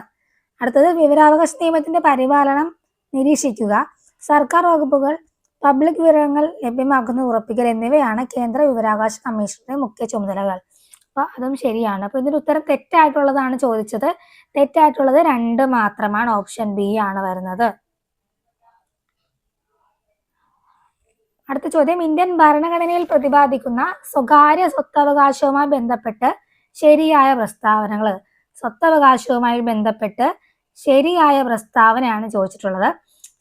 അടുത്തത്, വിവരാവകാശ നിയമത്തിന്റെ പരിപാലനം നിരീക്ഷിക്കുക, സർക്കാർ വകുപ്പുകൾ, പബ്ലിക് വിവരങ്ങൾ ലഭ്യമാക്കുന്നത് ഉറപ്പിക്കൽ എന്നിവയാണ് കേന്ദ്ര വിവരാവകാശ കമ്മീഷന്റെ മുഖ്യ ചുമതലകൾ. അപ്പൊ അതും ശരിയാണ്. അപ്പൊ ഇതിന്റെ ഉത്തരം തെറ്റായിട്ടുള്ളതാണ് ചോദിച്ചത്. തെറ്റായിട്ടുള്ളത് 2 മാത്രമാണ്. ഓപ്ഷൻ ബി ആണ് വരുന്നത്. അടുത്ത ചോദ്യം, ഇന്ത്യൻ ഭരണഘടനയിൽ പ്രതിപാദിക്കുന്ന സ്വകാര്യ സ്വത്തവകാശവുമായി ബന്ധപ്പെട്ട് ശരിയായ പ്രസ്താവനകൾ. സ്വത്തവകാശവുമായി ബന്ധപ്പെട്ട് ശരിയായ പ്രസ്താവനയാണ് ചോദിച്ചിട്ടുള്ളത്.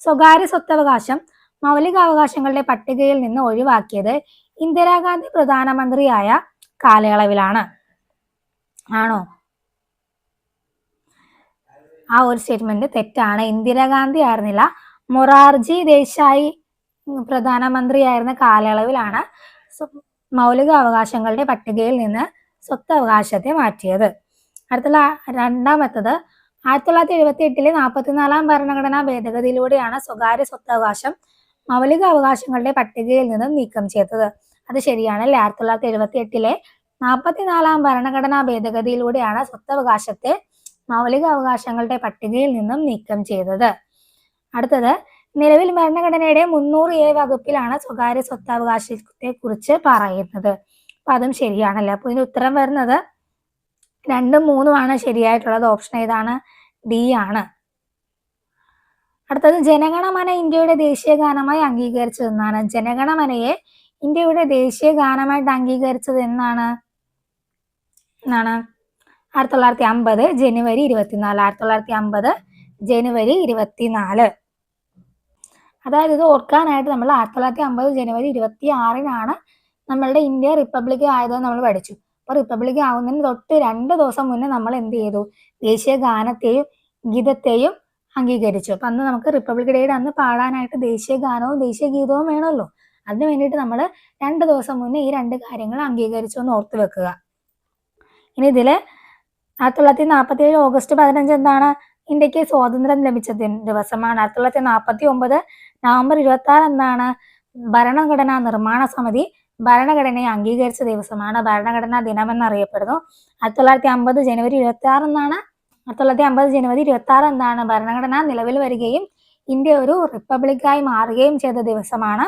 സ്വകാര്യ സ്വത്തവകാശം മൗലികാവകാശങ്ങളുടെ പട്ടികയിൽ നിന്ന് ഒഴിവാക്കിയത് ഇന്ദിരാഗാന്ധി പ്രധാനമന്ത്രിയായ കാലയളവിലാണ്. ആണോ? ആ ഒരു സ്റ്റേറ്റ്മെന്റ് തെറ്റാണ്. ഇന്ദിരാഗാന്ധി ആയിരുന്നില്ല, മൊറാർജി ദേശായി പ്രധാനമന്ത്രിയായിരുന്ന കാലയളവിലാണ് മൗലികാവകാശങ്ങളുടെ പട്ടികയിൽ നിന്ന് സ്വത്തവകാശത്തെ മാറ്റിയത്. അടുത്തുള്ള രണ്ടാമത്തത്, 1978 44 ഭരണഘടനാ ഭേദഗതിയിലൂടെയാണ് സ്വകാര്യ സ്വത്തവകാശം മൗലികാവകാശങ്ങളുടെ പട്ടികയിൽ നിന്നും നീക്കം ചെയ്തത്. അത് ശരിയാണല്ലേ. 1978 44 ഭരണഘടനാ ഭേദഗതിയിലൂടെയാണ് സ്വത്തവകാശത്തെ മൗലികാവകാശങ്ങളുടെ പട്ടികയിൽ നിന്നും നീക്കം ചെയ്തത്. അടുത്തത്, നിലവിൽ ഭരണഘടനയുടെ 300A വകുപ്പിലാണ് സ്വകാര്യ സ്വത്തവകാശത്തെ കുറിച്ച് പറയുന്നത്. അപ്പൊ അതും ശരിയാണല്ലോ. അപ്പൊ ഇതിന് ഉത്തരം വരുന്നത് 2ഉം 3ഉമാണ് ശരിയായിട്ടുള്ളത്. ഓപ്ഷൻ ഏതാണ്? ഡി ആണ്. അടുത്തത്, ജനഗണമന ഇന്ത്യയുടെ ദേശീയ ഗാനമായി അംഗീകരിച്ചത് എന്നാണ്. ജനഗണമനയെ ഇന്ത്യയുടെ ദേശീയ ഗാനമായിട്ട് അംഗീകരിച്ചത് എന്നാണ്? 1950 ജനുവരി 24. 1950 ജനുവരി 24. അതായത് ഇത് ഓർക്കാനായിട്ട് നമ്മൾ 1950 ജനുവരി 26 നമ്മളുടെ ഇന്ത്യ റിപ്പബ്ലിക് ആയതെന്ന് നമ്മൾ പഠിച്ചു. അപ്പൊ റിപ്പബ്ലിക് ആവുന്നതിന് തൊട്ട് 2 ദിവസം മുന്നേ നമ്മൾ എന്ത് ചെയ്തു? ദേശീയ ഗാനത്തെയും ഗീതത്തെയും അംഗീകരിച്ചു. അപ്പൊ അന്ന് നമുക്ക് റിപ്പബ്ലിക് ഡേയുടെ അന്ന് പാടാനായിട്ട് ദേശീയ ഗാനവും ദേശീയ ഗീതവും വേണമല്ലോ. അതിന് വേണ്ടിയിട്ട് നമ്മൾ 2 ദിവസം മുന്നേ ഈ 2 കാര്യങ്ങൾ അംഗീകരിച്ചു എന്ന് ഓർത്ത് വെക്കുക. ഇനി ഇതില് 1947 ഓഗസ്റ്റ് 15 എന്താണ്? ഇന്ത്യക്ക് സ്വാതന്ത്ര്യം ലഭിച്ച ദിവസമാണ്. 1949 നവംബർ 26 എന്താണ്? ഭരണഘടനാ നിർമ്മാണ സമിതി ഭരണഘടനയെ അംഗീകരിച്ച ദിവസമാണ്. ഭരണഘടനാ ദിനം എന്നറിയപ്പെടുന്നു. 1950 ജനുവരി 26 എന്നാണ്. 1950 ജനുവരി 26 എന്താണ്? ഭരണഘടന നിലവിൽ വരികയും ഇന്ത്യ ഒരു റിപ്പബ്ലിക്കായി മാറുകയും ചെയ്ത ദിവസമാണ്.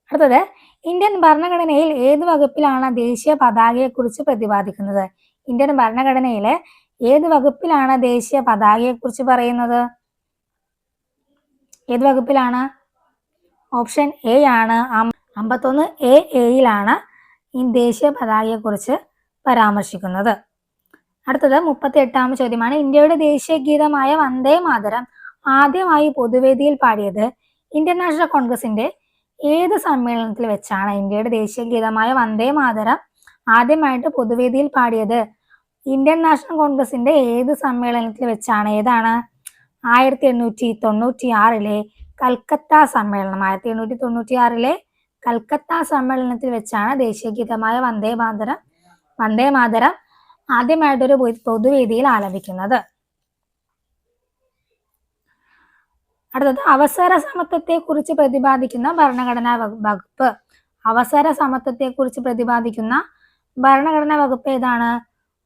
അടുത്തത്, ഇന്ത്യൻ ഭരണഘടനയിൽ ഏത് വകുപ്പിലാണ് ദേശീയ പതാകയെ കുറിച്ച് പ്രതിപാദിക്കുന്നത്? ഇന്ത്യൻ ഭരണഘടനയിലെ ഏത് വകുപ്പിലാണ് ദേശീയ പതാകയെ കുറിച്ച് പറയുന്നത്? ഏത് വകുപ്പിലാണ്? ഓപ്ഷൻ എ ആണ്. 51A ഈ ദേശീയ പതാകയെ കുറിച്ച് പരാമർശിക്കുന്നത്. അടുത്തത് 38ാമത്തെ ചോദ്യമാണ്, ഇന്ത്യയുടെ ദേശീയ ഗീതമായ വന്ദേ മാതരം ആദ്യമായി പൊതുവേദിയിൽ പാടിയത് ഇന്ത്യൻ നാഷണൽ കോൺഗ്രസിന്റെ ഏത് സമ്മേളനത്തിൽ വെച്ചാണ്? ഇന്ത്യയുടെ ദേശീയ ഗീതമായ വന്ദേ മാതരം ആദ്യമായിട്ട് പൊതുവേദിയിൽ പാടിയത് ഇന്ത്യൻ നാഷണൽ കോൺഗ്രസിന്റെ ഏത് സമ്മേളനത്തിൽ വെച്ചാണ്? ഏതാണ്? 1896 കൽക്കത്ത സമ്മേളനം. 1896 കൽക്കത്ത സമ്മേളനത്തിൽ വെച്ചാണ് ദേശീയ ഗീതമായ വന്ദേ മാതരം ആദ്യമായിട്ടൊരു പൊതുവേദിയിൽ ആലപിക്കുന്നത്. അടുത്തത്, അവസര സമത്വത്തെ കുറിച്ച് പ്രതിപാദിക്കുന്ന ഭരണഘടനാ വകുപ്പ്. അവസര സമത്വത്തെ കുറിച്ച് പ്രതിപാദിക്കുന്ന ഭരണഘടനാ വകുപ്പ് ഏതാണ്?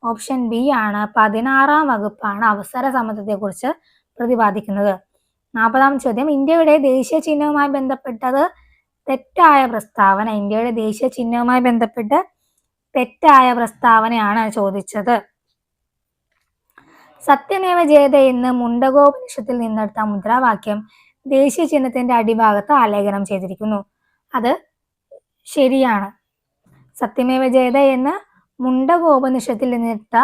ഓപ്ഷൻ ബി ആണ്. 16ാം വകുപ്പാണ് അവസര സമത്വത്തെ കുറിച്ച് പ്രതിപാദിക്കുന്നത്. 40ാമത്തെ ചോദ്യം, ഇന്ത്യയുടെ ദേശീയ ചിഹ്നവുമായി ബന്ധപ്പെട്ടത് തെറ്റായ പ്രസ്താവന. ഇന്ത്യയുടെ ദേശീയ ചിഹ്നവുമായി ബന്ധപ്പെട്ട് തെറ്റായ പ്രസ്താവനയാണ് ചോദിച്ചത്. സത്യമേവ ജയത എന്ന് മുണ്ടകോപനിഷത്തിൽ നിന്നെടുത്ത മുദ്രാവാക്യം ദേശീയ ചിഹ്നത്തിന്റെ അടിഭാഗത്ത് ആലേഖനം ചെയ്തിരിക്കുന്നു. അത് ശരിയാണ്. സത്യമേവ ജയത എന്ന് മുണ്ടകോപനിഷത്തിൽ നിന്നെടുത്ത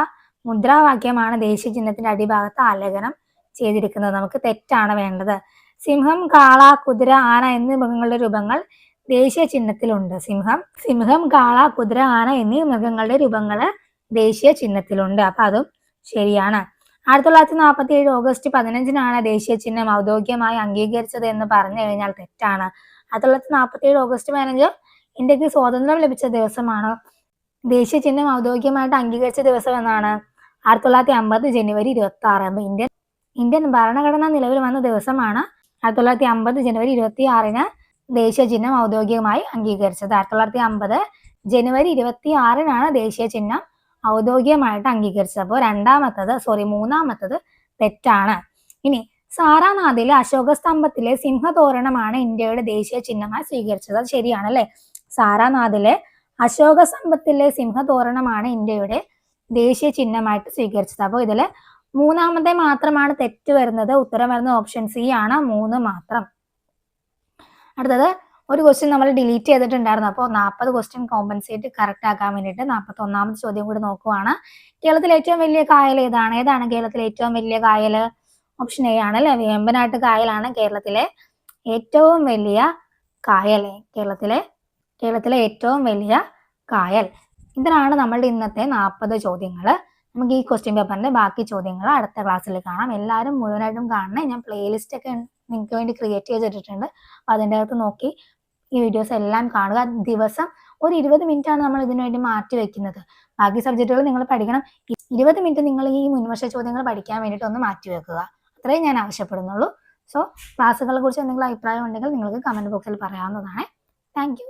മുദ്രാവാക്യമാണ് ദേശീയ ചിഹ്നത്തിന്റെ അടിഭാഗത്ത് ആലേഖനം ചെയ്തിരിക്കുന്നത്. നമുക്ക് തെറ്റാണ് വേണ്ടത്. സിംഹം, കാള, കുതിര, ആന എന്നീ മൃഗങ്ങളുടെ രൂപങ്ങൾ ദേശീയ ചിഹ്നത്തിലുണ്ട്. സിംഹം, കാള, കുതിര, ആന എന്നീ മൃഗങ്ങളുടെ രൂപങ്ങള് ദേശീയ ചിഹ്നത്തിലുണ്ട്. അപ്പൊ അതും ശരിയാണ്. 1947 ഓഗസ്റ്റ് 15 ദേശീയ ചിഹ്നം ഔദ്യോഗികമായി അംഗീകരിച്ചത് എന്ന് പറഞ്ഞു കഴിഞ്ഞാൽ തെറ്റാണ്. 1947 ഓഗസ്റ്റ് 15 ഇന്ത്യക്ക് സ്വാതന്ത്ര്യം ലഭിച്ച ദിവസമാണ്. ദേശീയ ചിഹ്നം ഔദ്യോഗികമായിട്ട് അംഗീകരിച്ച ദിവസം എന്നാണ്? 1950 ജനുവരി 26. ഇന്ത്യൻ ഭരണഘടന നിലവിൽ വന്ന ദിവസമാണ് 1950 ജനുവരി 26 ദേശീയ ചിഹ്നം ഔദ്യോഗികമായി അംഗീകരിച്ചത്. 1950 ജനുവരി 26 ദേശീയ ചിഹ്നം ഔദ്യോഗികമായിട്ട് അംഗീകരിച്ചത്. അപ്പോൾ മൂന്നാമത്തത് തെറ്റാണ്. ഇനി, സാരാനാഥിലെ അശോക സ്തംഭത്തിലെ സിംഹതോരണമാണ് ഇന്ത്യയുടെ ദേശീയ ചിഹ്നമായി സ്വീകരിച്ചത്. അത് ശരിയാണല്ലേ. സാരാനാഥിലെ അശോക സ്തംഭത്തിലെ സിംഹതോരണമാണ് ഇന്ത്യയുടെ ദേശീയ ചിഹ്നമായിട്ട് സ്വീകരിച്ചത്. അപ്പോൾ ഇതില് 3ാമത്തെ മാത്രമാണ് തെറ്റ് വരുന്നത്. ഉത്തരം വരുന്നത് ഓപ്ഷൻ സി ആണ്, 3 മാത്രം. അടുത്തത്, ഒരു ക്വസ്റ്റ്യൻ നമ്മൾ ഡിലീറ്റ് ചെയ്തിട്ടുണ്ടായിരുന്നു. അപ്പോൾ 40 ക്വസ്റ്റ്യൻ കോമ്പൻസേറ്റ് കറക്റ്റ് ആക്കാൻ വേണ്ടിയിട്ട് 41ാമത്തെ ചോദ്യം കൂടി നോക്കുവാണ്. കേരളത്തിലെ ഏറ്റവും വലിയ കായൽ ഏതാണ്? കേരളത്തിലെ ഏറ്റവും വലിയ കായൽ? ഓപ്ഷൻ എ ആണ് അല്ലെ, വേമ്പനാട്ട് കായലാണ് കേരളത്തിലെ ഏറ്റവും വലിയ കായൽ. കേരളത്തിലെ ഏറ്റവും വലിയ കായൽ. ഇതിനാണ് നമ്മളുടെ ഇന്നത്തെ 40 ചോദ്യങ്ങൾ. നമുക്ക് ഈ ക്വസ്റ്റ്യൻ പേപ്പറിന്റെ ബാക്കി ചോദ്യങ്ങൾ അടുത്ത ക്ലാസ്സിൽ കാണാം. എല്ലാവരും മുഴുവനായിട്ടും കാണണേ. ഞാൻ പ്ലേലിസ്റ്റ് ഒക്കെ നിങ്ങൾക്ക് വേണ്ടി ക്രിയേറ്റ് ചെയ്തിട്ടുണ്ട്. അതിൻ്റെ അകത്ത് നോക്കി ഈ വീഡിയോസ് എല്ലാം കാണുക. ദിവസം ഒരു 20 മിനിറ്റ് ആണ് നമ്മൾ ഇതിനു വേണ്ടി മാറ്റി വെക്കുന്നത്. ബാക്കി സബ്ജക്റ്റുകൾ നിങ്ങൾ പഠിക്കണം. 20 മിനിറ്റ് നിങ്ങൾ ഈ മുൻവർഷ ചോദ്യങ്ങൾ പഠിക്കാൻ വേണ്ടിയിട്ട് ഒന്ന് മാറ്റി വെക്കുക. അത്രയും ഞാൻ ആവശ്യപ്പെടുന്നുള്ളൂ. സോ ക്ലാസ്സുകളെ കുറിച്ച് എന്തെങ്കിലും അഭിപ്രായം ഉണ്ടെങ്കിൽ നിങ്ങൾക്ക് കമന്റ് ബോക്സിൽ പറയാവുന്നതാണ്. Thank you.